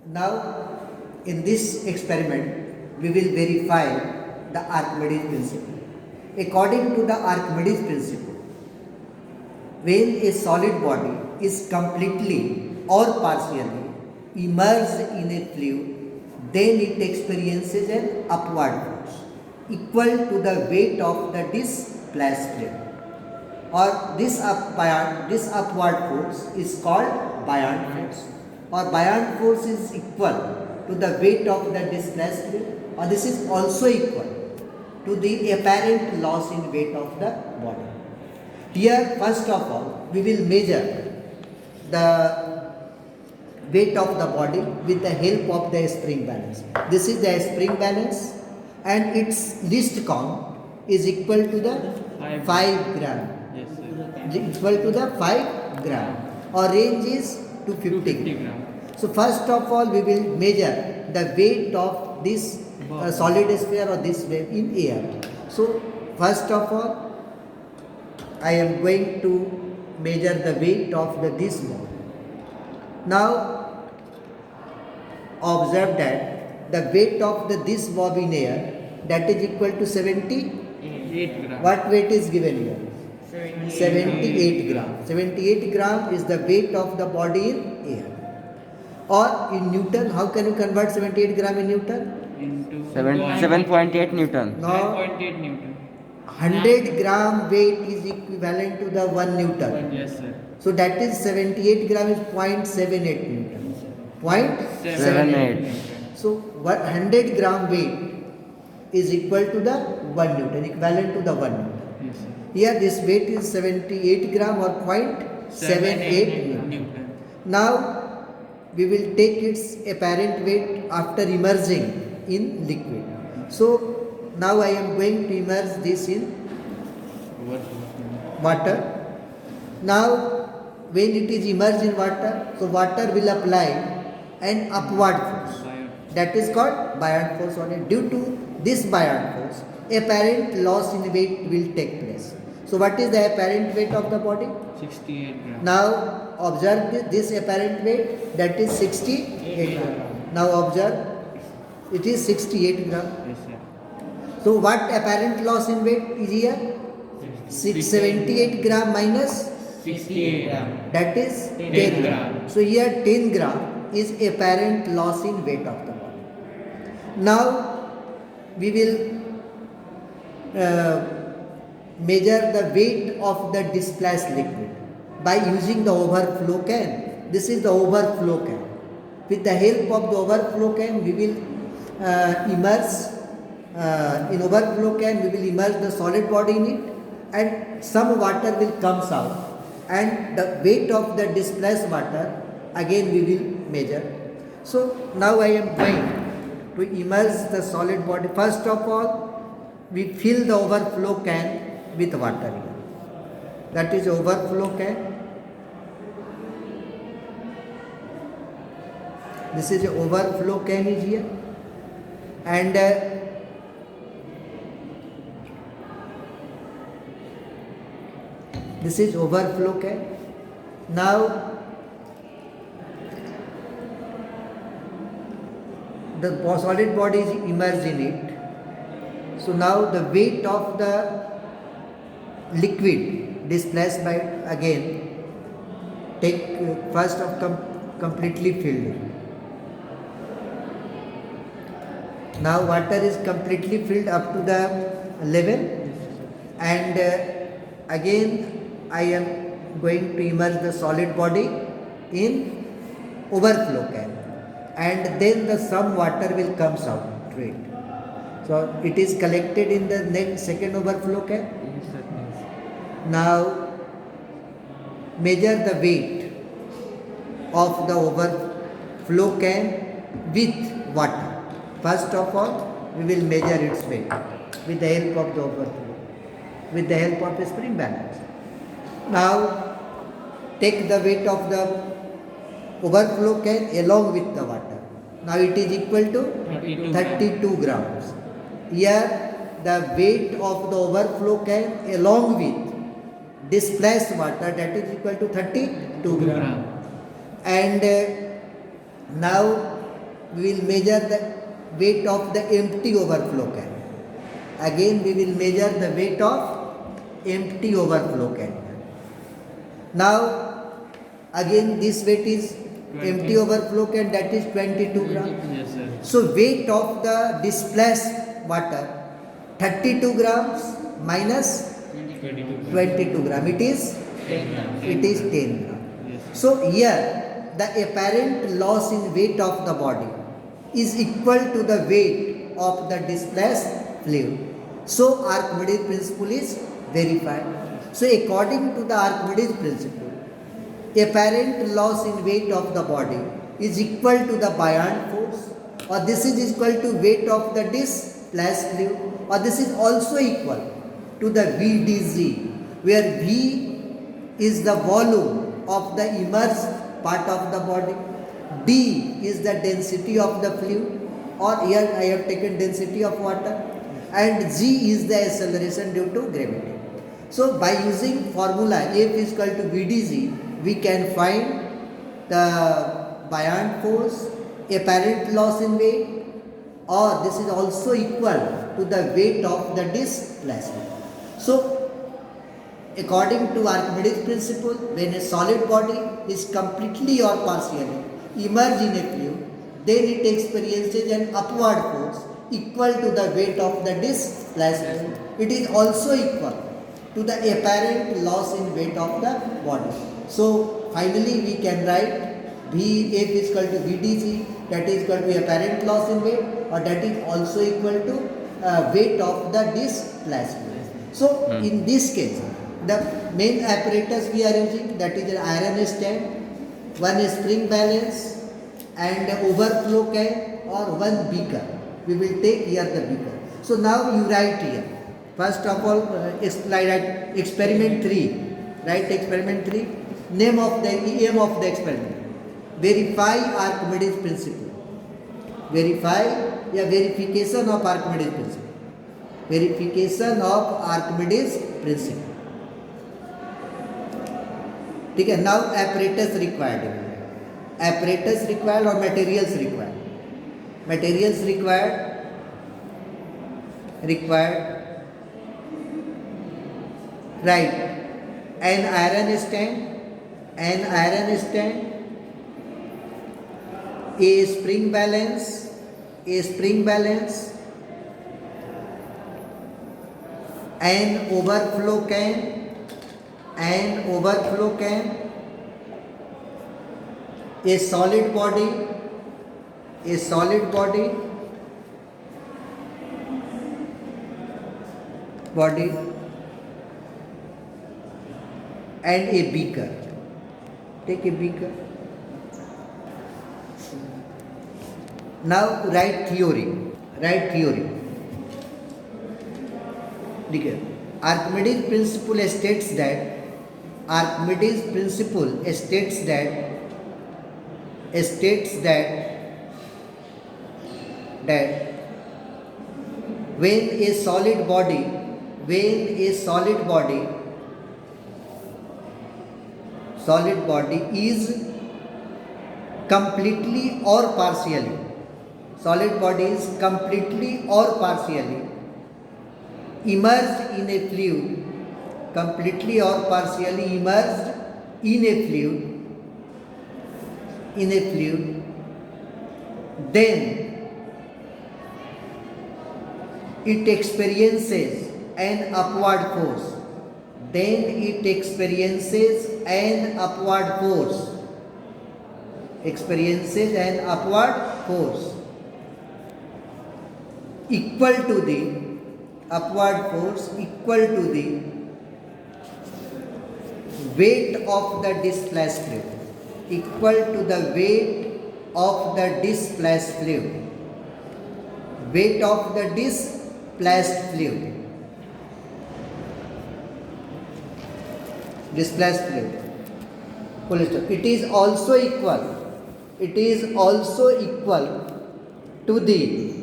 Now, in this experiment, we will verify the Archimedes principle. According to the Archimedes principle, when a solid body is completely or partially immersed in a fluid, then it experiences an upward force equal to the weight of the displaced plane. Or this upward force is called buoyant force. Or buoyant force is equal to the weight of the displaced plane, or this is also equal to the apparent loss in weight of the body. Here, first of all, we will measure the weight of the body with the help of the spring balance. This is the spring balance, and its least count is equal to the 5 gram. Yes, sir. Equal to the 5 gram. Or range is to 50 gram. So first of all, we will measure the weight of this solid sphere or this wave in air. So first of all, I am going to measure the weight of this ball. Now observe that the weight of this bob in air, that is equal to 8 gram. What weight is given here? 78 gram. 78 gram is the weight of the body in air. Or in Newton, how can you convert 78 gram in Newton? Into 7.8 Newton. No, 7.8 Newton. 100 gram weight is equivalent to the 1 Newton. Yes, sir. So that is 78 gram is 0.78 Newton. 0.78. 7.8. So 100 gram weight is equal to the 1 Newton, equivalent to the 1 Newton. Yes, sir. Here this weight is 78 gram or 0.78 Newton. Newton. Now we will take its apparent weight after immersing in liquid. So now I am going to immerse this in water. Now when it is immersed in water, so water will apply an upward force. That is called buoyant force on it. Due to this buoyant force, apparent loss in weight will take place. So what is the apparent weight of the body? 68 gram. Now observe this apparent weight, that is 68 gram. Now observe, it is 68 gram. Yes, sir. So what apparent loss in weight is here? 78 gram minus, 68 gram. that is 10 10 gram. gram. So here 10 gram is apparent loss in weight of the body. Now we will measure the weight of the displaced liquid by using the overflow can. This is the overflow can. With the help of the overflow can, we will immerse in overflow can, we will immerse the solid body in it, and some water will come out, and the weight of the displaced water again we will measure. So now I am going to immerse the solid body. First of all, we fill the overflow can with water here. That is overflow can. This is overflow can is here, and this is overflow can. Now the solid body is immersed in it. So now the weight of the liquid displaced by, again take first of completely filled. Now water is completely filled up to the level, and again I am going to immerse the solid body in overflow can, and then the some water will comes out through it. So it is collected in the next second overflow can. Yes, sir. Yes. Now measure the weight of the overflow can with water. First of all, we will measure its weight with the help of the overflow, with the help of the spring balance. Now take the weight of the overflow can along with the water. Now it is equal to 32 grams. Here the weight of the overflow can along with displaced water, that is equal to 32 grams. And now we will measure the weight of the empty overflow can. Again we will measure the weight of empty overflow can. Now again this weight is empty overflow can, that is 22 gram. Yes, sir. So weight of the displaced water 32 grams minus 22. 22 gram. It is 10 grams. 10 gram. Yes. So here the apparent loss in weight of the body is equal to the weight of the displaced fluid. So Archimedes principle is verified. So according to the Archimedes principle, apparent loss in weight of the body is equal to the buoyant force, or this is equal to weight of the displaced fluid, or this is also equal to the VdG, where V is the volume of the immersed part of the body, D is the density of the fluid, or here I have taken density of water, and G is the acceleration due to gravity. So by using formula F is equal to VdG, we can find the buoyant force, apparent loss in weight, or this is also equal to the weight of the displacement. So according to Archimedes principle, when a solid body is completely or partially immersed in a fluid, then it experiences an upward force equal to the weight of the displacement. It is also equal to the apparent loss in weight of the body. So finally we can write Vf is equal to Vdg, that is equal to apparent loss in weight, or that is also equal to weight of the displacement. So in this case, the main apparatus we are using, that is an iron stand, one spring balance, and overflow can, or one beaker. We will take here the beaker. So now you write here. First of all, write experiment 3. Write experiment 3. Name of the aim of the experiment. Verify Archimedes principle. Verify, verification of Archimedes principle. Verification of Archimedes principle. Okay, now apparatus required. Apparatus required or materials required? Materials required. Right, an iron stand, a spring balance, an overflow can, a solid body, and a beaker. Take a beaker. Now write theory. Archimedes principle states that when a solid body is completely or partially immersed in a fluid, then it experiences an upward force. Equal to the weight of the displaced fluid. Weight of the displaced fluid. Full stop. It is also equal to the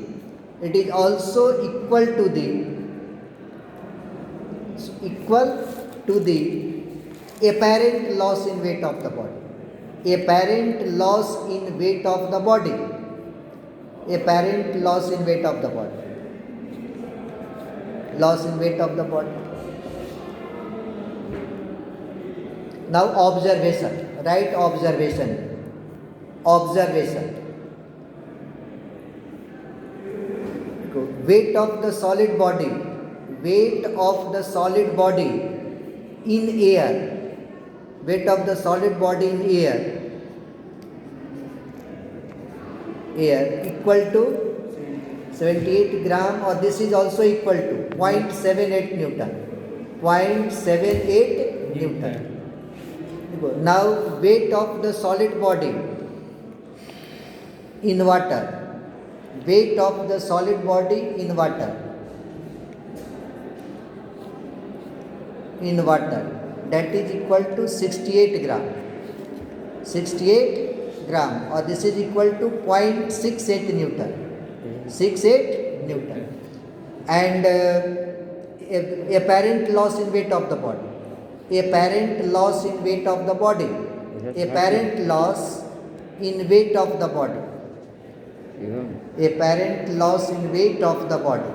apparent loss in weight of the body. apparent loss in weight of the body. Loss in weight of the body. Now observation. Write observation. Observation. Weight of the solid body. Weight of the solid body in air. Weight of the solid body in air. Air equal to 78 gram, or this is also equal to 0.78 Newton. 0.78 Newton. Now weight of the solid body in water. Weight of the solid body in water. In water, that is equal to 68 gram. 68 gram, or this is equal to 0.68 Newton. 68 Newton. And apparent loss in weight of the body. Apparent loss in weight of the body. Apparent loss in weight of the body. Apparent loss in weight of the body.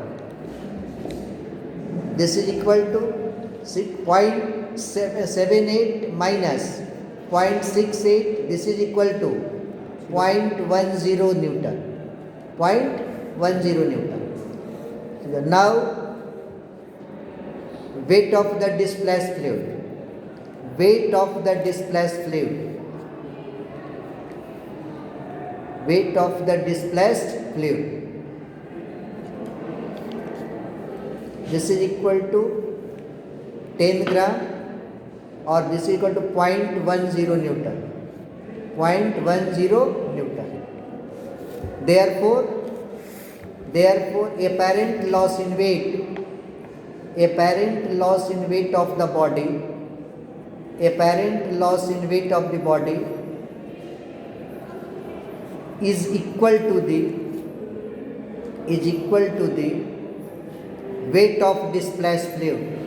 This is equal to 0.78 minus 0.68. This is equal to 0.10 Newton. 0.10 Newton. Now weight of the displaced fluid. Weight of the displaced fluid. Weight of the displaced fluid. This is equal to 10 gram, or this is equal to 0.10 Newton. 0.10 Newton. Therefore, apparent loss in weight. Apparent loss in weight of the body. Apparent loss in weight of the body is equal to the weight of displaced fluid.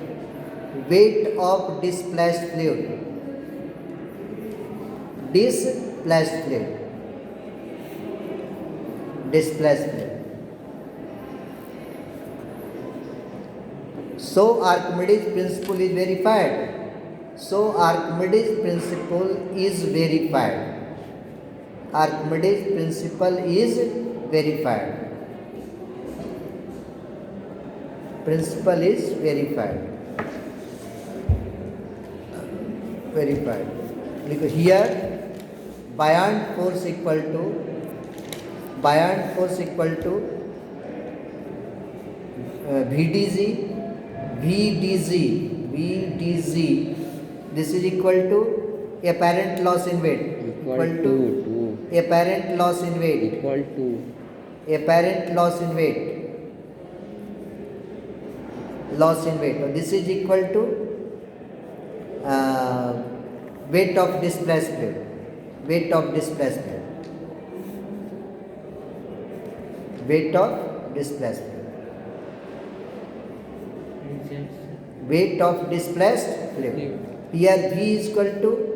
Weight of displaced fluid. Displaced fluid. Displaced fluid. So Archimedes principle is verified. So Archimedes principle is verified. Archimedes principle is verified. Principle is verified. Verified. Because here buoyant force equal to VDG. This is equal to apparent loss in weight. Equal to apparent loss in weight. Equal to Apparent loss in weight. Loss in weight. So this is equal to weight of displaced fluid. Weight of displaced fluid. Weight of displaced fluid. Weight of displaced fluid. Here V is equal to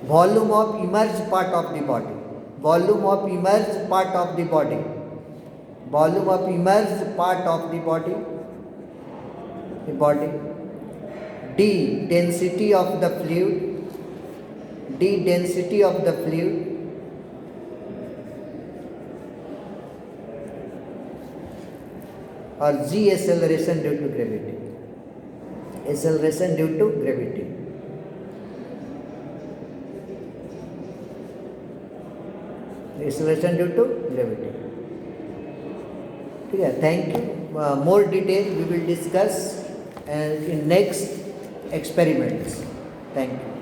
volume of immersed part of the body. Volume of immersed part of the body. Volume of immersed part of the body. The body. D, density of the fluid. D, density of the fluid. Or G, acceleration due to gravity. Acceleration due to gravity. Acceleration due to gravity. Okay, thank you. More detail we will discuss in next experiments. Thank you.